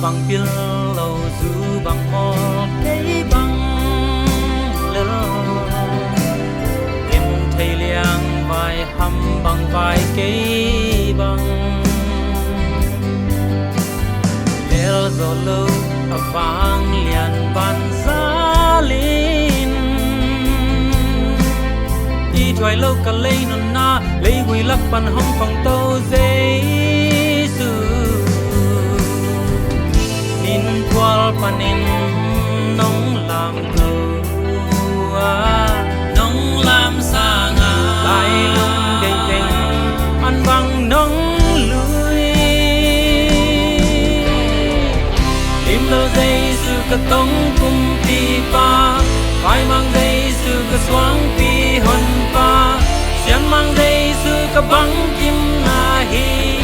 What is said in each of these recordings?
bằng pil lâu du bằng mò cái bằng lơ em thầy liang vai hầm bằng vai cái bằng lỡ gió lâu vang liền ban giá lên đi thoại lâu cả lấy non na lấy quỳ lắc ban hông phòng tàu dây sư in thoal panin nông làm thầu nông làm xa ngà lại lung đầy tình ăn bằng nông lưới im lơ dây sư cả tông cùng pi pa phải mang dây sư cả xoáng pi hòn pa xiang mang dây sư cả băng kim na hi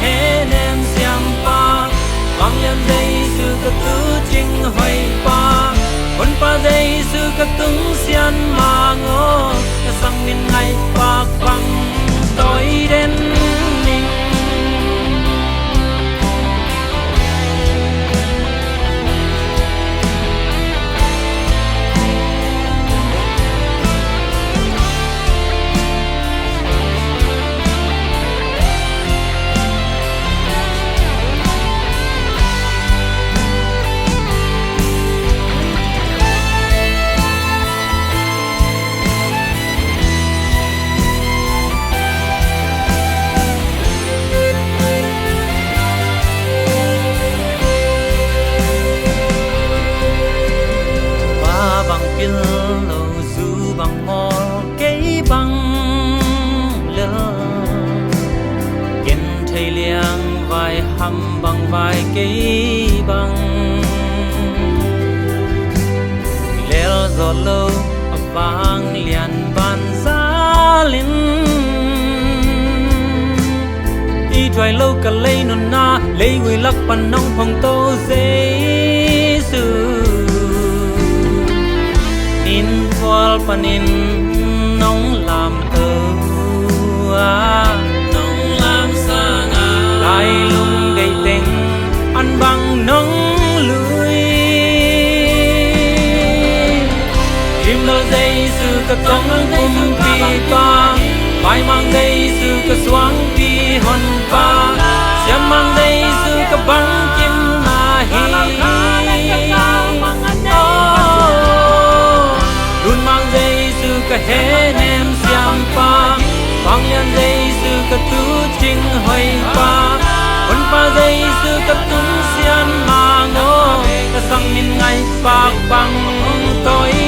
hé nem xiang pa băng yan dây sư cả tứ chinh hoài pa hôn pa dây sư cả tung xian ma ngô cả sang min ngày pa băng tối đến pil lâu du bằng mò cái bằng lơ kiến thầy liang vai hầm bằng vai cái bằng lỡ gió lâu vang liền ban giá lên đi thoại lâu cả lấy non na lấy quỳ lắc pan nông phòng tàu dây sư in thoal panin nông làm thơ nông làm xa ngà lại lung đầy tình ăn bằng nông lưới im lơ dây sư cả tông cùng pi pa phải mang dây sư cả xoáng pi hòn pa xiang mang dây sư cả băng kim na hi cả hé nem xiang pa băng yan dây sư cả tứ chinh hoài pa hôn pa dây sư cả tung xian ma ngô cả sang min ngày pa băng tối